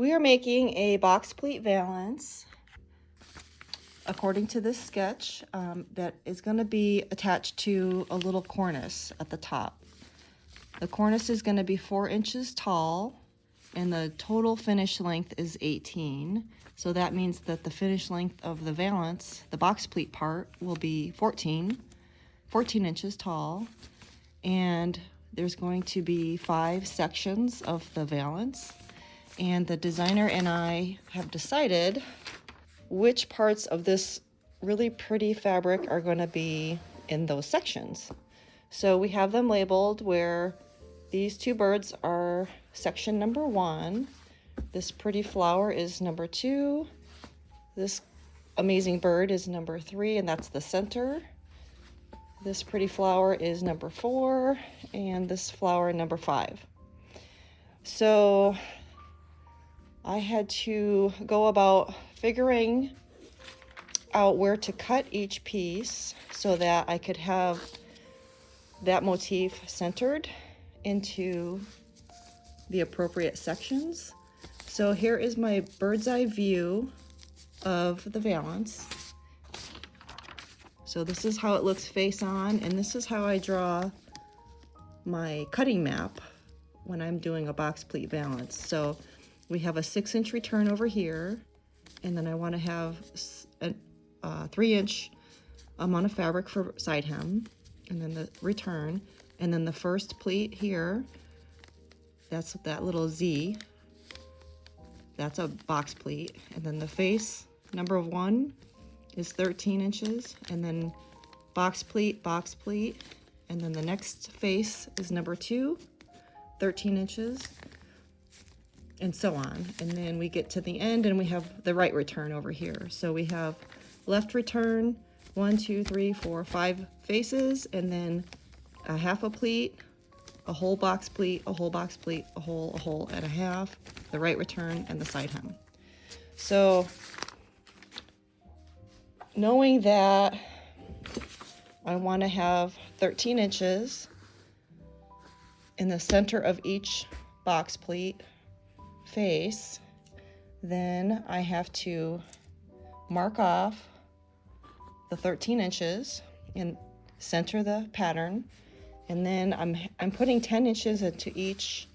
We are making a box pleat valance according to this sketch that is going to be attached to a little cornice at the top. The cornice is going to be 4 inches tall and the total finish length is 18. So that means that the finish length of the valance, the box pleat part, will be 14 inches tall. And there's going to be 5 sections of the valance. And the designer and I have decided which parts of this really pretty fabric are going to be in those sections. So we have them labeled where these 2 birds are section number 1. This pretty flower is number 2. This amazing bird is number 3, and that's the center. This pretty flower is number 4, and this flower number 5. So I had to go about figuring out where to cut each piece so that I could have that motif centered into the appropriate sections. So here is my bird's eye view of the valance. So this is how it looks face on, and this is how I draw my cutting map when I'm doing a box pleat valance. So we have a 6-inch return over here, and then I want to have a 3-inch amount of fabric for side hem, and then the return, and then the first pleat here, that's that little Z, that's a box pleat, and then the face number 1 is 13 inches, and then box pleat, and then the next face is number 2, 13 inches, and so on. And then we get to the end and we have the right return over here. So we have left return, 1, 2, 3, 4, 5 faces, and then a half a pleat, a whole box pleat, a whole box pleat, a whole and a half, the right return, and the side hem. So knowing that I want to have 13 inches in the center of each box pleat face, then I have to mark off the 13 inches and center the pattern, and then I'm putting 10 inches into each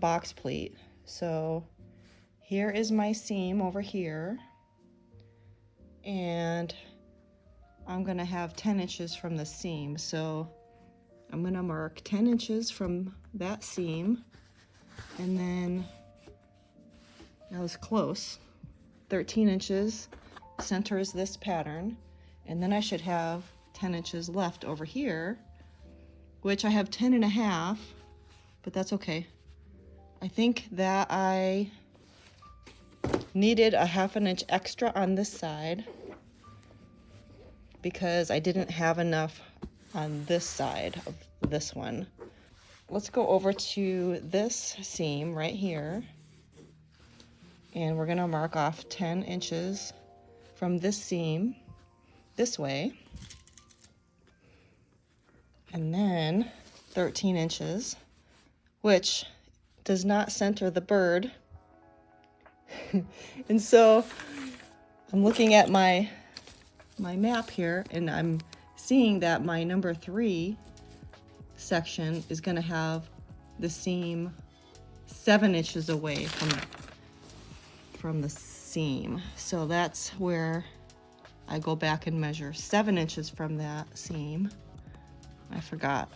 box pleat. So here is my seam over here, and I'm gonna have 10 inches from the seam. So I'm gonna mark 10 inches from that seam, and then that was close. 13 inches centers this pattern, and then I should have 10 inches left over here, which I have 10 and a half, but that's okay. I think that I needed a 1/2 inch extra on this side because I didn't have enough on this side of this one. Let's go over to this seam right here, and we're gonna mark off 10 inches from this seam this way, and then 13 inches, which does not center the bird. And so I'm looking at my map here, and I'm seeing that my number 3 section is going to have the seam 7 inches away from the seam. So that's where I go back and measure 7 inches from that seam. I forgot.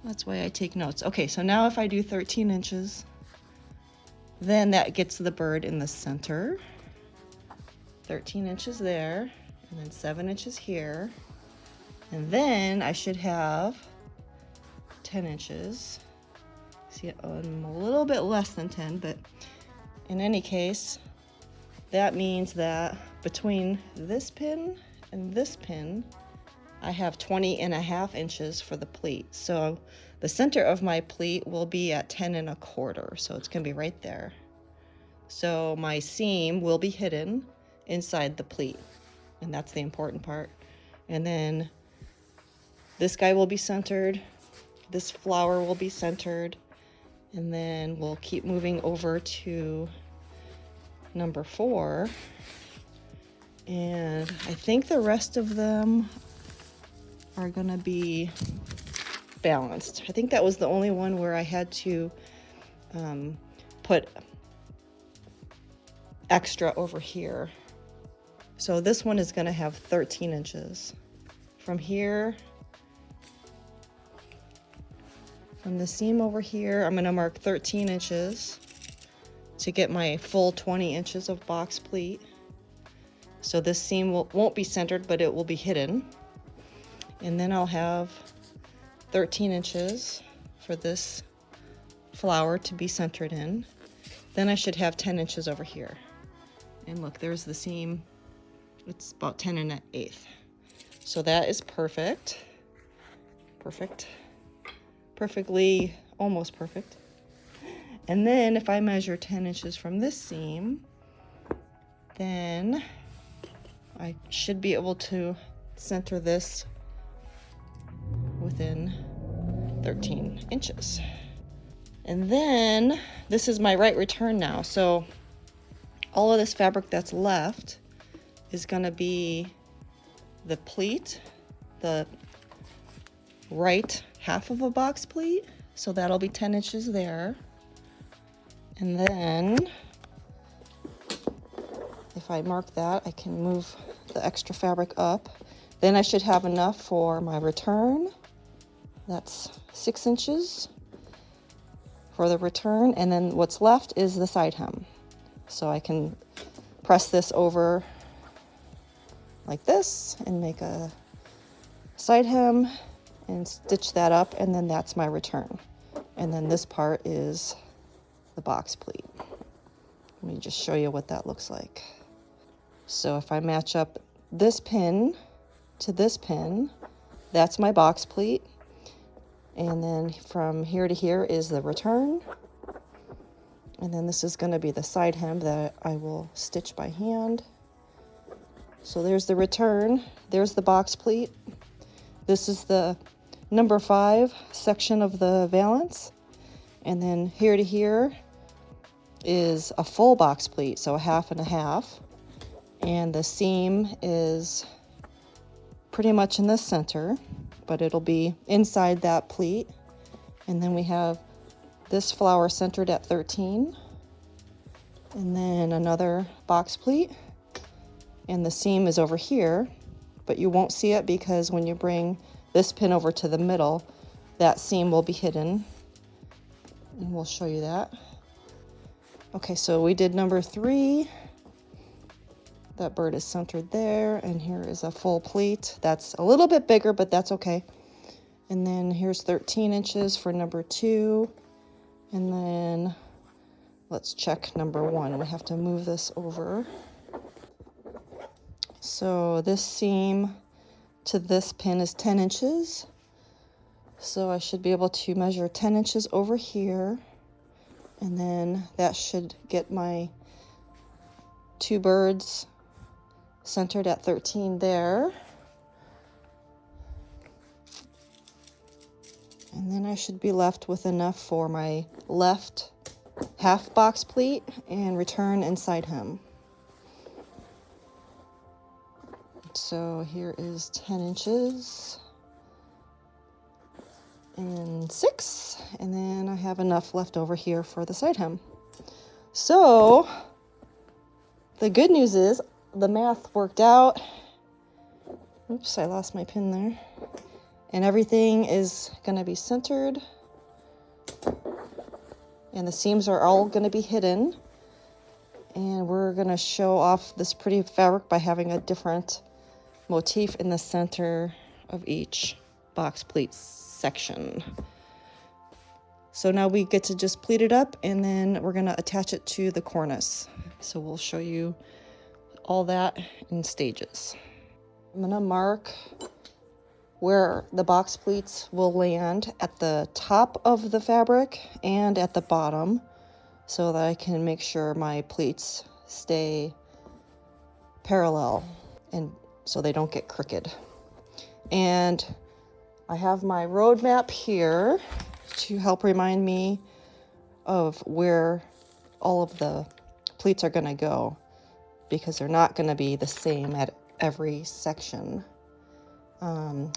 That's why I take notes. Okay, so now if I do 13 inches, then that gets the bird in the center. 13 inches there, and then 7 inches here. And then I should have 10 inches. See, I'm a little bit less than 10, but in any case, that means that between this pin and this pin, I have 20.5 inches for the pleat. So the center of my pleat will be at 10 1/4. So it's gonna be right there. So my seam will be hidden inside the pleat, and that's the important part. And then this guy will be centered, this flower will be centered, And then we'll keep moving over to number 4. And I think the rest of them are gonna be balanced. I think that was the only one where I had to put extra over here. So this one is gonna have 13 inches. From here, from the seam over here, I'm gonna mark 13 inches to get my full 20 inches of box pleat. So this seam won't be centered, but it will be hidden. And then I'll have 13 inches for this flower to be centered in. Then I should have 10 inches over here. And look, there's the seam. It's about 10 1/8. So that is perfect. Perfect. Perfectly, almost perfect. And then if I measure 10 inches from this seam, then I should be able to center this within 13 inches. And then this is my right return now. So all of this fabric that's left is gonna be the pleat, the right half of a box pleat. So that'll be 10 inches there. And then if I mark that, I can move the extra fabric up. Then I should have enough for my return. That's 6 inches for the return. And then what's left is the side hem. So I can press this over like this and make a side hem and stitch that up, and then that's my return. And then this part is the box pleat. Let me just show you what that looks like. So if I match up this pin to this pin, that's my box pleat. And then from here to here is the return. And then this is going to be the side hem that I will stitch by hand. So there's the return, there's the box pleat. This is the number 5 section of the valance. And then here to here is a full box pleat, so a 1/2 and a 1/2. And the seam is pretty much in the center, but it'll be inside that pleat. And then we have this flower centered at 13. And then another box pleat. And the seam is over here, but you won't see it because when you bring this pin over to the middle, that seam will be hidden. And we'll show you that. Okay, so we did number 3. That bird is centered there, and here is a full pleat. That's a little bit bigger, but that's okay. And then here's 13 inches for number 2. And then let's check number 1. We have to move this over. So this seam to this pin is 10 inches. So I should be able to measure 10 inches over here. And then that should get my 2 birds centered at 13 there. And then I should be left with enough for my left 1/2 box pleat and return and side hem. So here is 10 inches and 6, and then I have enough left over here for the side hem. So the good news is the math worked out. Oops, I lost my pin there. And everything is going to be centered. And the seams are all going to be hidden. And we're going to show off this pretty fabric by having a different motif in the center of each box pleat section. So now we get to just pleat it up, and then we're going to attach it to the cornice. So we'll show you all that in stages. I'm going to mark where the box pleats will land at the top of the fabric and at the bottom, so that I can make sure my pleats stay parallel and so they don't get crooked. And I have my road map here to help remind me of where all of the pleats are going to go, because they're not going to be the same at every section.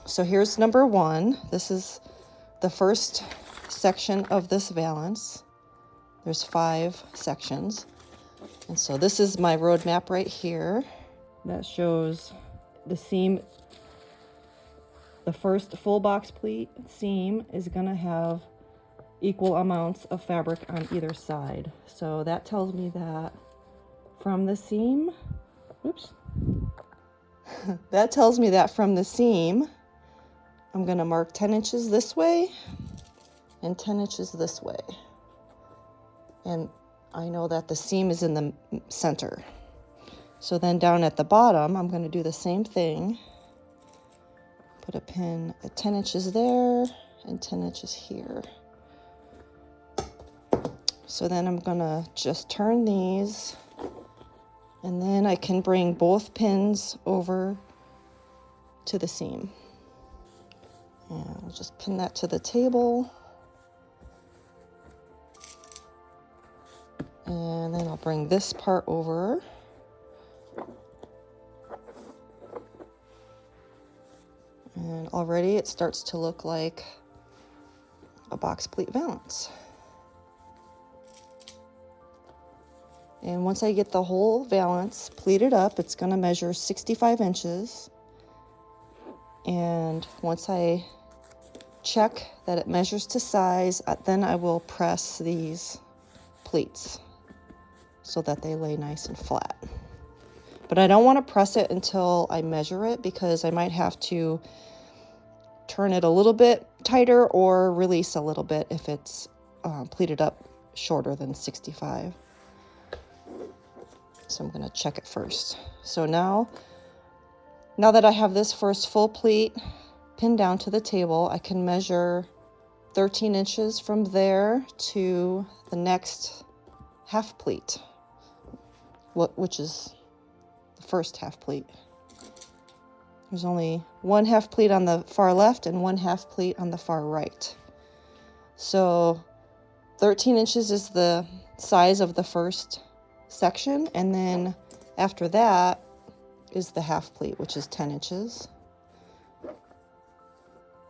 So here's number 1. This is the first section of this valance. There's 5 sections. And so this is my roadmap right here that shows the seam. The first full box pleat seam is going to have equal amounts of fabric on either side. So that tells me that from the seam, oops, that tells me that from the seam, I'm going to mark 10 inches this way and 10 inches this way. And I know that the seam is in the center. So then down at the bottom, I'm going to do the same thing. Put a pin at 10 inches there and 10 inches here. So then I'm going to just turn these, and then I can bring both pins over to the seam. And I'll just pin that to the table. And then I'll bring this part over. And already it starts to look like a box pleat valance. And once I get the whole valance pleated up, it's going to measure 65 inches. And once I check that it measures to size, then I will press these pleats so that they lay nice and flat. But I don't want to press it until I measure it, because I might have to turn it a little bit tighter or release a little bit if it's pleated up shorter than 65. So I'm going to check it first. So now that I have this first full pleat pinned down to the table, I can measure 13 inches from there to the next half pleat, which is the first half pleat. There's only one half pleat on the far left and one half pleat on the far right. So 13 inches is the size of the first section, and then after that is the half pleat, which is 10 inches.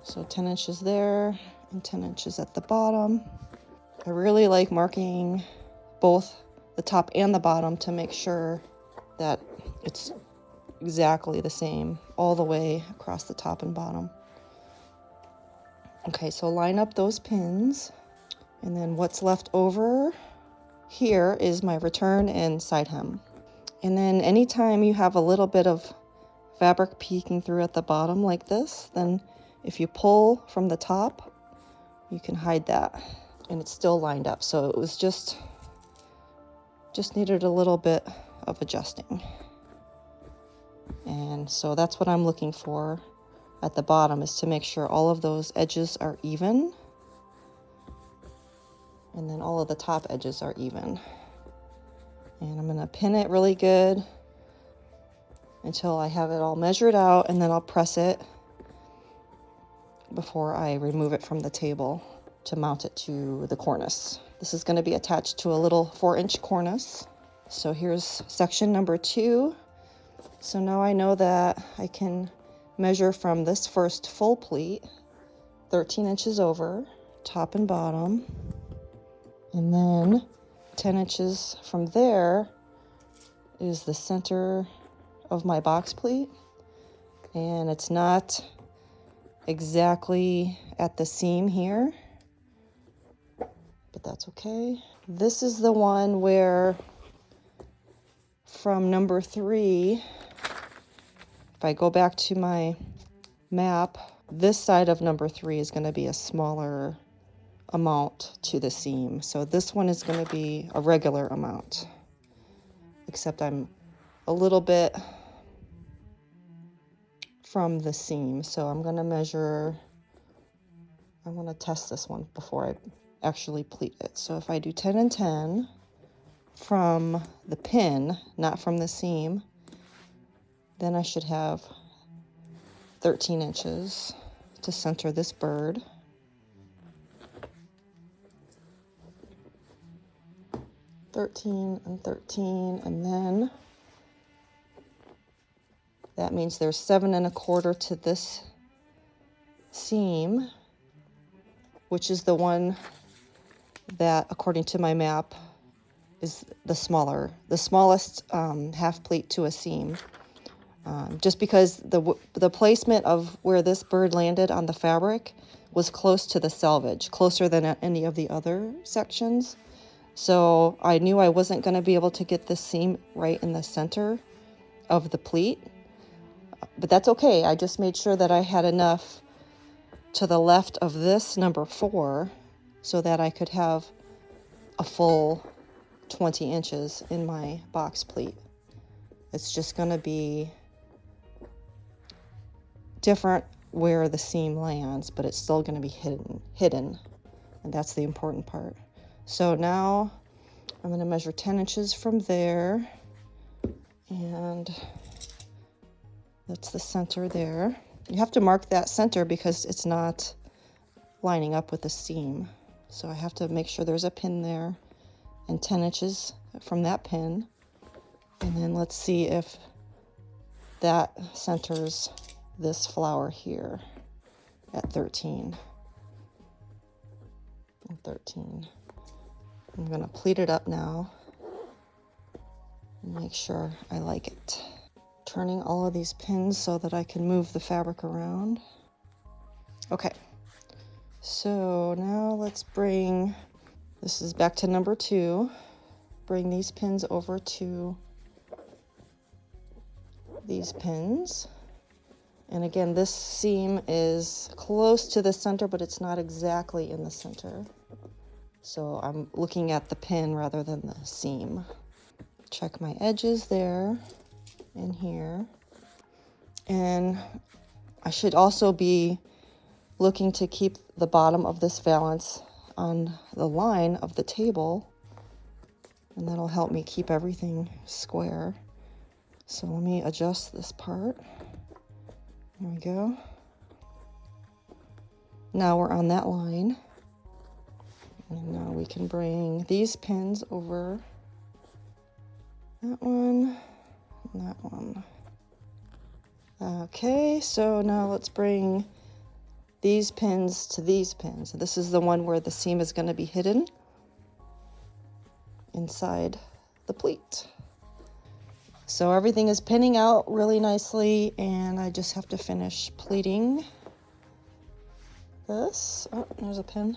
So 10 inches there and 10 inches at the bottom. I really like marking both the top and the bottom to make sure that it's exactly the same all the way across the top and bottom. Okay, so line up those pins, and then what's left over here is my return and side hem. And then anytime you have a little bit of fabric peeking through at the bottom like this, then if you pull from the top, you can hide that, and it's still lined up. So it was just needed a little bit of adjusting. And so that's what I'm looking for at the bottom, is to make sure all of those edges are even, and then all of the top edges are even. And I'm going to pin it really good until I have it all measured out, and then I'll press it before I remove it from the table to mount it to the cornice. This is going to be attached to a little 4-inch cornice. So here's section number 2. So now I know that I can measure from this first full pleat 13 inches over, top and bottom, and then 10 inches from there is the center of my box pleat, and it's not exactly at the seam here, but that's okay. This is the one where from number 3, if I go back to my map, this side of number 3 is going to be a smaller amount to the seam. So this one is going to be a regular amount, except I'm a little bit from the seam. So I'm going to measure, I want to test this one before I actually pleat it. So if I do 10 and 10 from the pin, not from the seam, then I should have 13 inches to center this bird. 13 and 13, and then that means there's 7 1/4 to this seam, which is the one that, according to my map, is the smallest half pleat to a seam. Just because the placement of where this bird landed on the fabric was close to the selvage, closer than at any of the other sections. So I knew I wasn't going to be able to get the seam right in the center of the pleat, but that's okay. I just made sure that I had enough to the left of this number 4 so that I could have a full 20 inches in my box pleat. It's just going to be different where the seam lands, but it's still going to be hidden, and that's the important part. So now I'm going to measure 10 inches from there, and that's the center there. You have to mark that center because it's not lining up with the seam. So I have to make sure there's a pin there, and 10 inches from that pin. And then let's see if that centers this flower here at 13. And 13. I'm going to pleat it up now and make sure I like it. Turning all of these pins so that I can move the fabric around. Okay, so now let's bring, this is back to number 2, bring these pins over to these pins. And again, this seam is close to the center, but it's not exactly in the center. So I'm looking at the pin rather than the seam. Check my edges there and here. And I should also be looking to keep the bottom of this valance on the line of the table, and that'll help me keep everything square. So let me adjust this part. There we go. Now we're on that line. And now we can bring these pins over that one and that one. Okay, so now let's bring these pins to these pins. This is the one where the seam is going to be hidden inside the pleat. So everything is pinning out really nicely, and I just have to finish pleating this. Oh, there's a pin.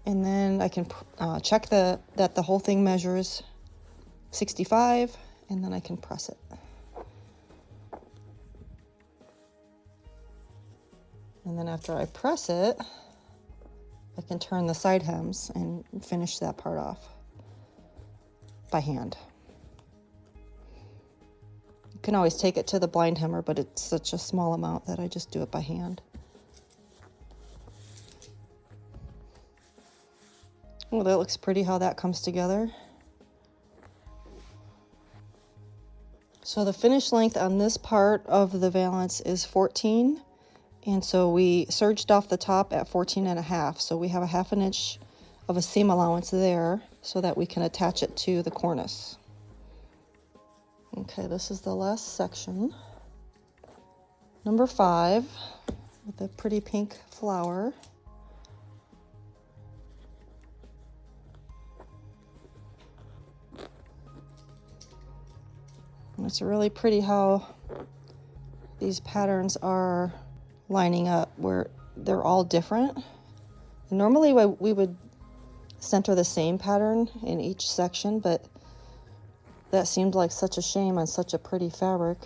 And then I can check that the whole thing measures 65, and then I can press it. And then after I press it, I can turn the side hems and finish that part off by hand. You can always take it to the blind hemmer, but it's such a small amount that I just do it by hand. Oh, that looks pretty how that comes together. So the finish length on this part of the valance is 14. And so we serged off the top at 14.5. So we have a 1/2 inch of a seam allowance there so that we can attach it to the cornice. Okay, this is the last section. Number 5 with the pretty pink flower. And it's really pretty how these patterns are lining up, where they're all different. And normally we would center the same pattern in each section, but that seemed like such a shame on such a pretty fabric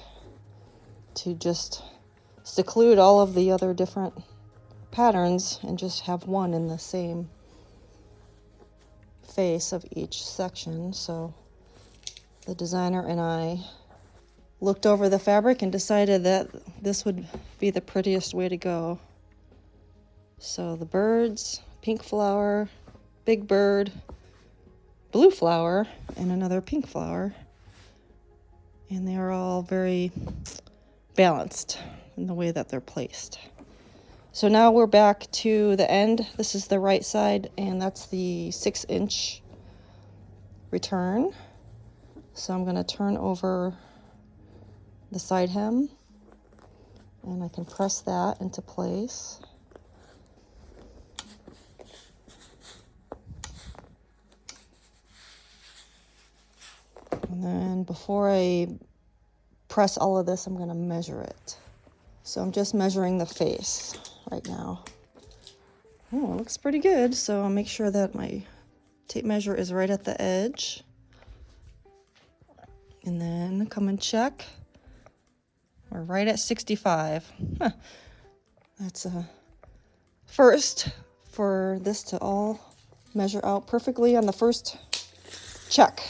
to just seclude all of the other different patterns and just have one in the same face of each section. So the designer and I looked over the fabric and decided that this would be the prettiest way to go. So the birds, pink flower, big bird, blue flower, and another pink flower. And they are all very balanced in the way that they're placed. So now we're back to the end. This is the right side, and that's the 6-inch return. So I'm going to turn over the side hem, and I can press that into place. And then before I press all of this, I'm going to measure it. So I'm just measuring the face right now. Oh, it looks pretty good. So I'll make sure that my tape measure is right at the edge. And then come and check. We're right at 65. Huh. That's a first for this to all measure out perfectly on the first check.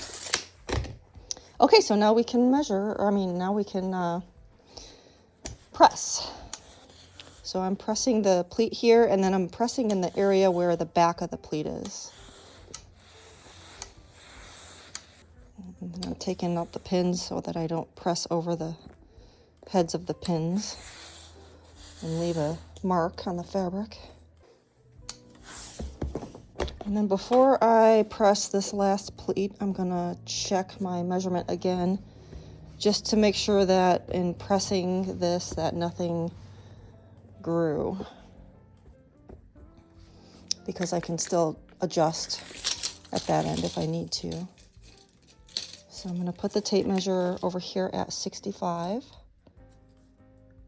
Okay, so now we can measure, now we can press. So I'm pressing the pleat here, and then I'm pressing in the area where the back of the pleat is. And then I'm taking out the pins so that I don't press over the heads of the pins and leave a mark on the fabric. And then before I press this last pleat, I'm gonna check my measurement again, just to make sure that in pressing this, that nothing grew, because I can still adjust at that end if I need to. So I'm gonna put the tape measure over here at 65,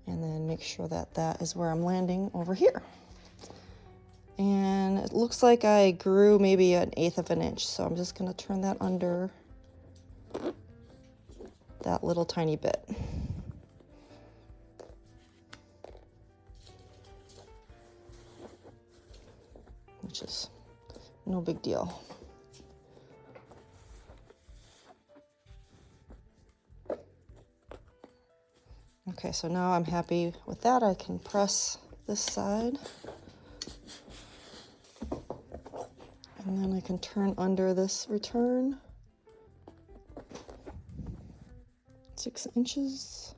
and then make sure that that is where I'm landing over here. And it looks like I grew maybe 1/8 of an inch, so I'm just gonna turn that under that little tiny bit. Which is no big deal. Okay, so now I'm happy with that. I can press this side. And then I can turn under this return. 6 inches.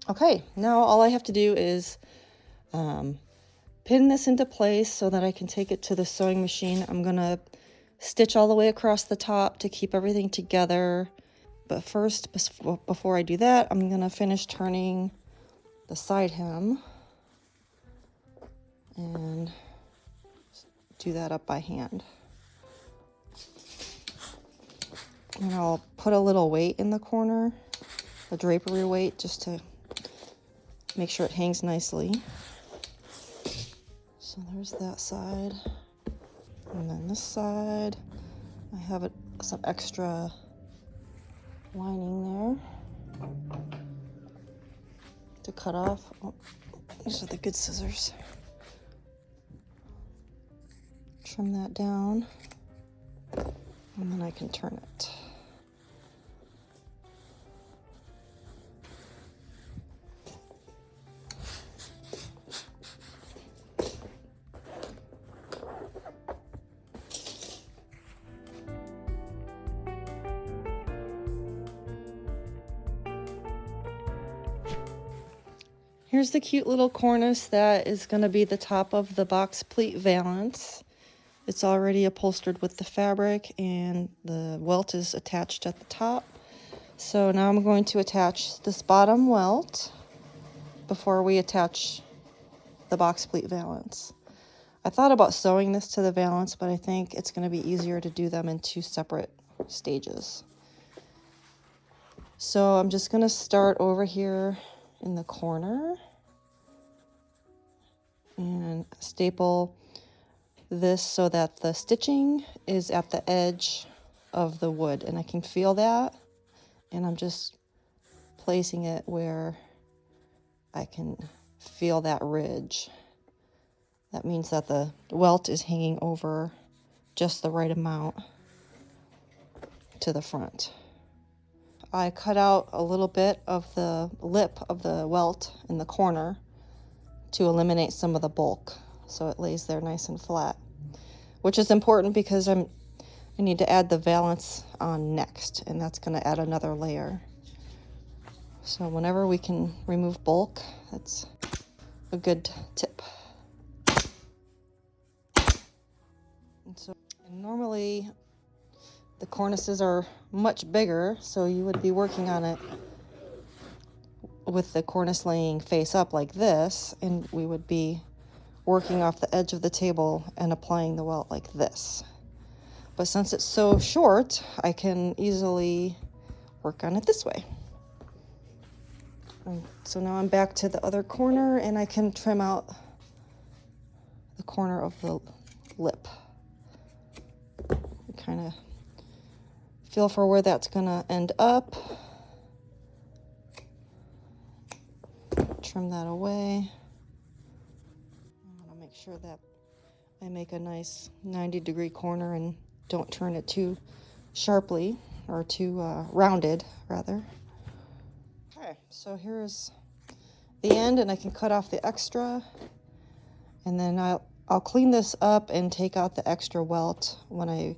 Okay, now all I have to do is pin this into place so that I can take it to the sewing machine. I'm gonna stitch all the way across the top to keep everything together. But first, before I do that, I'm gonna finish turning the side hem and do that up by hand. And I'll put a little weight in the corner, a drapery weight, just to make sure it hangs nicely. So there's that side. And then this side, I have some extra lining there to cut off. Oh, these are the good scissors. Trim that down, and then I can turn it. Here's the cute little cornice that is going to be the top of the box Pleat Valance. It's already upholstered with the fabric, and the welt is attached at the top. So now I'm going to attach this bottom welt before we attach the box Pleat Valance. I thought about sewing this to the valance, but I think it's going to be easier to do them in 2 separate stages. So I'm just going to start over here in the corner and staple this so that the stitching is at the edge of the wood, and I can feel that, and I'm just placing it where I can feel that ridge. That means that the welt is hanging over just the right amount to the front. I cut out a little bit of the lip of the welt in the corner to eliminate some of the bulk, so it lays there nice and flat, which is important because I need to add the valance on next, and that's going to add another layer. So whenever we can remove bulk, that's a good tip. Normally the cornices are much bigger, so you would be working on it with the cornice laying face up like this, and we would be working off the edge of the table and applying the welt like this. But since it's so short, I can easily work on it this way. And so now I'm back to the other corner, and I can trim out the corner of the lip. Kind of feel for where that's gonna end up. Trim that away. I want to make sure that I make a nice 90-degree corner and don't turn it too sharply, or too rounded rather. Okay, so here's the end, and I can cut off the extra, and then I'll clean this up and take out the extra welt when I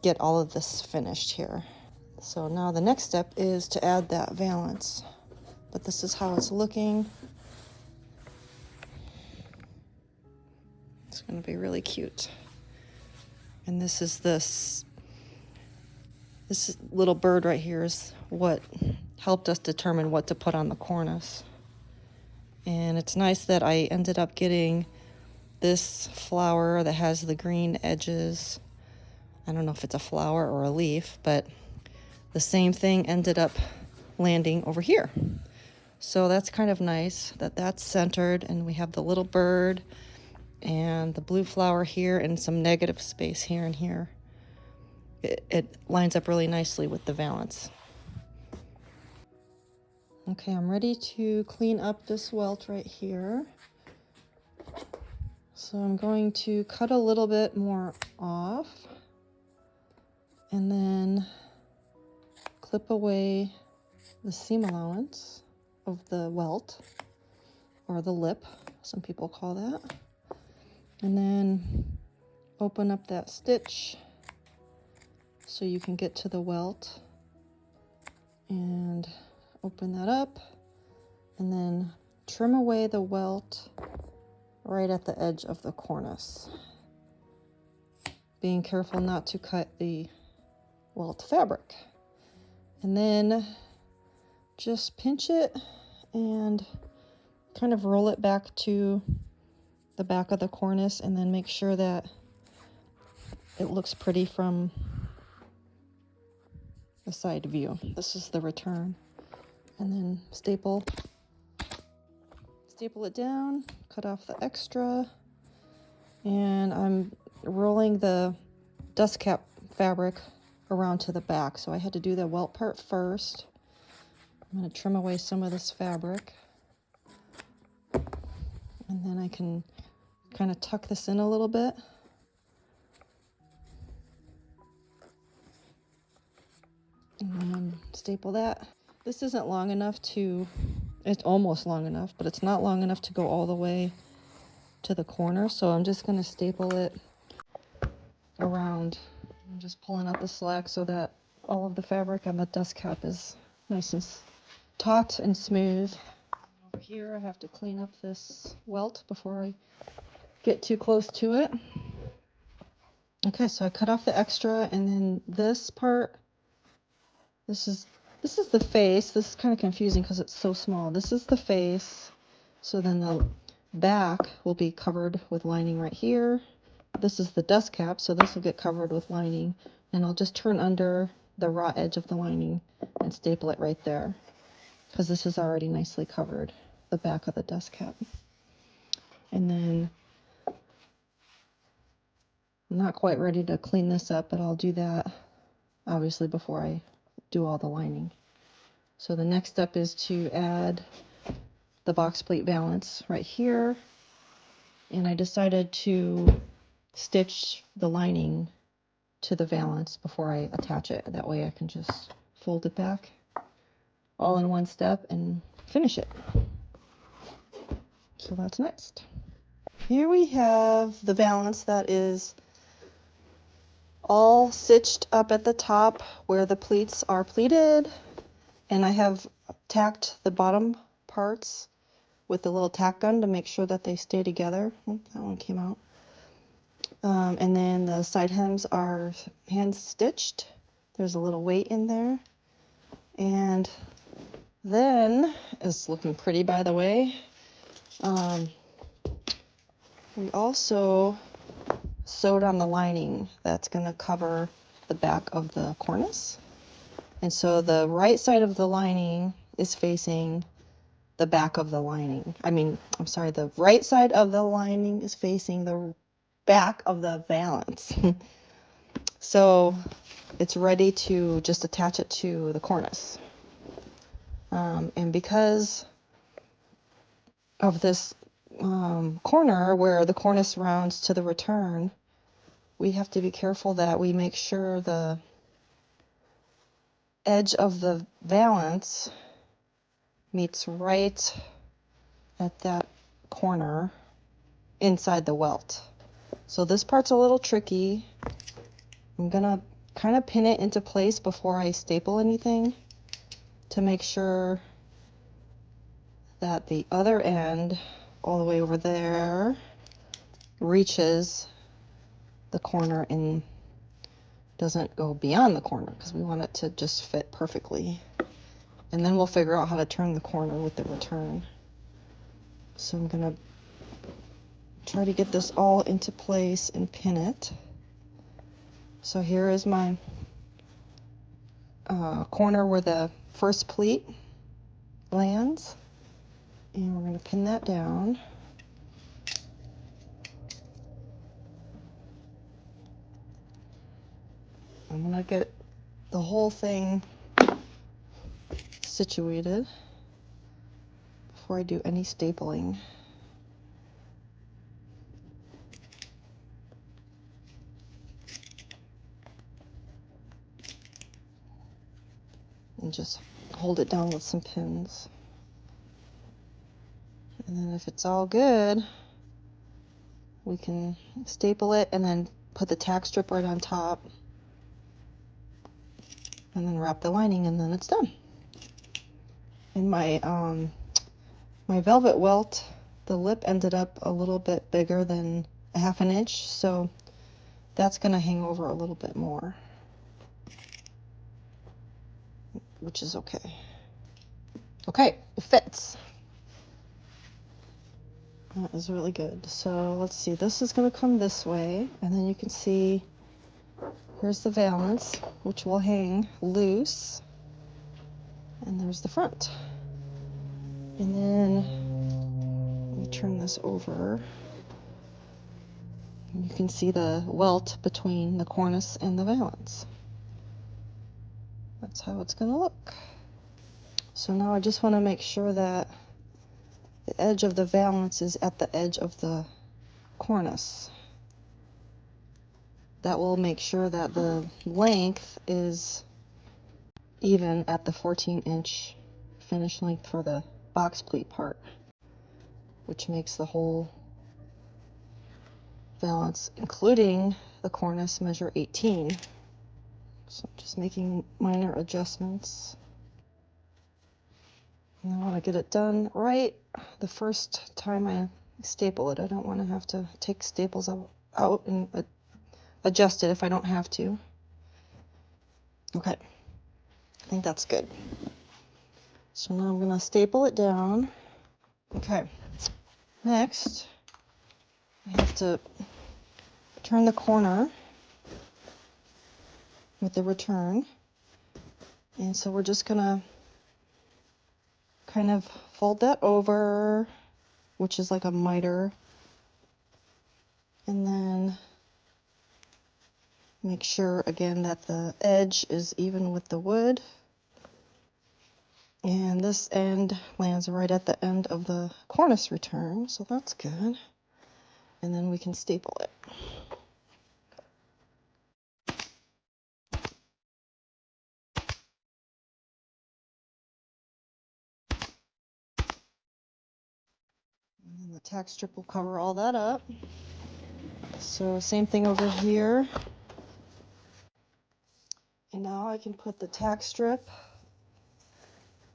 get all of this finished here. So now the next step is to add that valance, but this is how it's looking. It's going to be really cute. And this little bird right here is what helped us determine what to put on the cornice. And it's nice that I ended up getting this flower that has the green edges. I don't know if it's a flower or a leaf, but the same thing ended up landing over here. So that's kind of nice that that's centered, and we have the little bird and the blue flower here and some negative space here and here. It lines up really nicely with the valance. Okay, I'm ready to clean up this welt right here. So I'm going to cut a little bit more off and then clip away the seam allowance of the welt, or the lip, some people call that. And then open up that stitch so you can get to the welt, and open that up, and then trim away the welt right at the edge of the cornice, being careful not to cut the welt fabric. And then just pinch it and kind of roll it back to the back of the cornice, and then make sure that it looks pretty from the side view. This is the return. And then staple it down, cut off the extra, and I'm rolling the dust cap fabric around to the back, so I had to do the welt part first. I'm going to trim away some of this fabric, and then I can kind of tuck this in a little bit. And then staple that. This isn't long enough to, it's almost long enough, but it's not long enough to go all the way to the corner, so I'm just going to staple it around. I'm just pulling out the slack so that all of the fabric on the dust cap is nice and taut and smooth. Over here I have to clean up this welt before I get too close to it. Okay, so I cut off the extra, and then this part, this is the face. This is kind of confusing because it's so small. This is the face. So then the back will be covered with lining right here. This is the dust cap, so this will get covered with lining. And I'll just turn under the raw edge of the lining and staple it right there, because this is already nicely covered, the back of the dust cap. And then I'm not quite ready to clean this up, but I'll do that obviously before I do all the lining. So the next step is to add the box pleat valance right here, and I decided to stitch the lining to the valance before I attach it. That way I can just fold it back all in one step and finish it. So that's next. Here we have the valance that is all stitched up at the top where the pleats are pleated, and I have tacked the bottom parts with a little tack gun to make sure that they stay together. Oh, that one came out. And then the side hems are hand stitched. There's a little weight in there. And then, it's looking pretty by the way, we also sewed on the lining that's going to cover the back of the cornice. And so the right side of the lining is facing the back of the lining. I'm sorry, the right side of the lining is facing the back of the valance. So it's ready to just attach it to the cornice. And because of this corner where the cornice rounds to the return, we have to be careful that we make sure the edge of the valance meets right at that corner inside the welt. So this part's a little tricky. I'm gonna kind of pin it into place before I staple anything to make sure that the other end, all the way over there, reaches the corner and doesn't go beyond the corner, because we want it to just fit perfectly. And then we'll figure out how to turn the corner with the return. So I'm gonna try to get this all into place and pin it. So here is my corner where the first pleat lands, and we're going to pin that down. I'm going to get the whole thing situated before I do any stapling. And just hold it down with some pins. And then if it's all good, we can staple it and then put the tack strip right on top. And then wrap the lining, and then it's done. And my my velvet welt, the lip ended up a little bit bigger than a ½ inch, so that's going to hang over a little bit more, which is okay. Okay, it fits. That is really good. So let's see, this is going to come this way, and then you can see here's the valance, which will hang loose, and there's the front. And then let me turn this over. You can see the welt between the cornice and the valance. That's how it's going to look. So now I just want to make sure that the edge of the valance is at the edge of the cornice. That will make sure that the length is even at the 14-inch finish length for the box pleat part, which makes the whole valance, including the cornice, measure 18. So I'm just making minor adjustments. And I want to get it done right the first time I staple it. I don't want to have to take staples out and adjust it if I don't have to. Okay, I think that's good. So now I'm going to staple it down. Okay, next I have to turn the corner with the return. And so we're just going to kind of fold that over, which is like a miter, and then make sure again that the edge is even with the wood. And this end lands right at the end of the cornice return, so that's good. And then we can staple it. And then the tack strip will cover all that up. So same thing over here. And now I can put the tack strip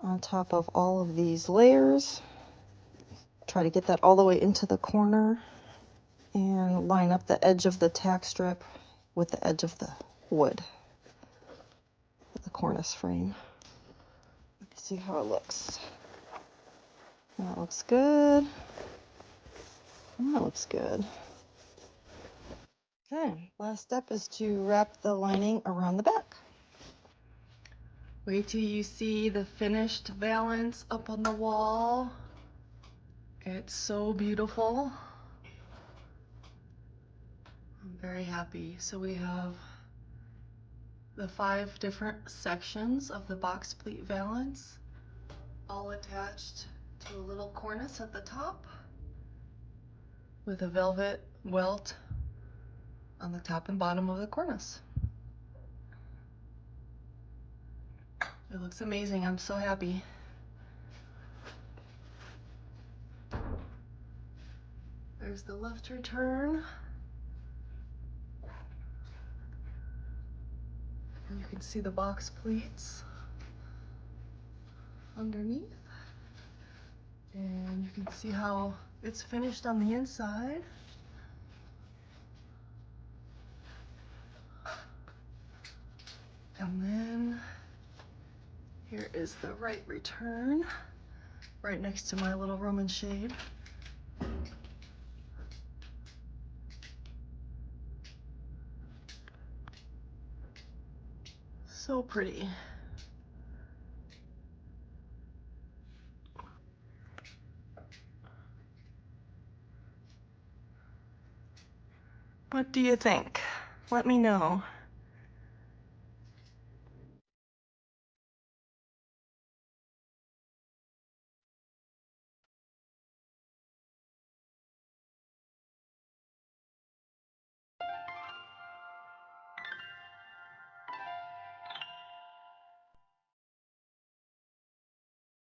on top of all of these layers. Try to get that all the way into the corner. and line up the edge of the tack strip with the edge of the wood, the cornice frame. Let's see how it looks. That looks good. That looks good. Okay, last step is to wrap the lining around the back. Wait till you see the finished valance up on the wall. It's so beautiful. I'm very happy. So we have the 5 different sections of the box pleat valance, all attached to a little cornice at the top with a velvet welt on the top and bottom of the cornice. It looks amazing. I'm so happy. There's the left return. And you can see the box pleats underneath. And you can see how it's finished on the inside. And then here is the right return, right next to my little Roman shade. So pretty. What do you think? Let me know.